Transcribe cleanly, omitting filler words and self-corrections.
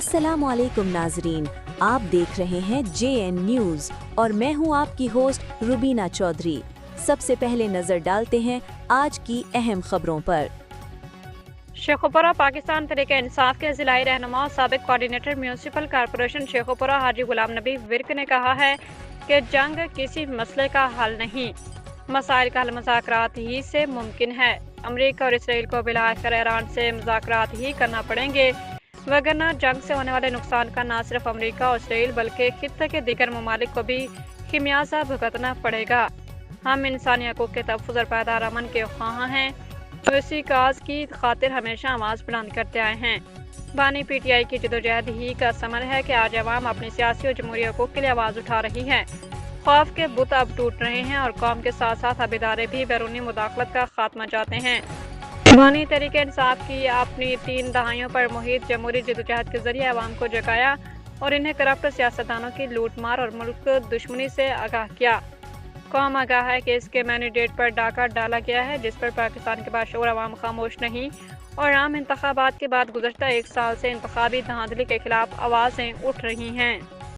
अस्सलाम वालेकुम नाजरीन, आप देख रहे हैं JN न्यूज़ और मैं हूं आपकी होस्ट रुबीना चौधरी। सबसे पहले नजर डालते हैं आज की अहम खबरों पर। शेखुपुरा पाकिस्तान तरीके इंसाफ के जिलाई रहनुमा और साबिक कोऑर्डिनेटर म्यूनिसिपल कॉरपोरेशन शेखुपुरा हाजी गुलाम नबी विर्क ने कहा है कि जंग किसी मसले का हल नहीं, मसाइल का हल मुज़ाकरात ही से मुमकिन है। अमेरिका और इसराइल को बिलाकर ईरान से मुज़ाकरात ही करना पड़ेंगे, वगरना जंग से होने वाले नुकसान का न सिर्फ अमेरिका और इसराइल बल्कि खित्ते के दीगर ममालिक को भी खिमियाजा भुगतना पड़ेगा। हम इंसानी हकूक़ के तहफ़्फ़ुज़ और पायदार अमन के ख्वाह हैं जो इसी काज की खातिर हमेशा आवाज़ बुलंद करते आए हैं। बानी PTI की जदोजहद ही का समर है कि आज अवाम अपनी सियासी और जमहूरी हकूक़ के लिए आवाज़ उठा रही है। खौफ के बुत अब टूट रहे हैं और कौम के साथ साथ अब इदारे भी बैरूनी मुदाखलत का खात्मा चाहते हैं। बानी तरीके इंसाफ की अपनी 3 दहाइयों पर मुहित जमहूरी जदोजहद के जरिए अवाम को जगाया और इन्हें करप्ट सियासतदानों की लूट मार और मुल्क दुश्मनी से आगाह किया। कौम आगाह है कि इसके मैनिडेट पर डाका डाला गया है, जिस पर पाकिस्तान के बाशऊर अवाम खामोश नहीं और आम इंतखाबात के बाद गुज़श्ता 1 साल से इंतखाबी धांधली के खिलाफ आवाज़ें उठ रही हैं।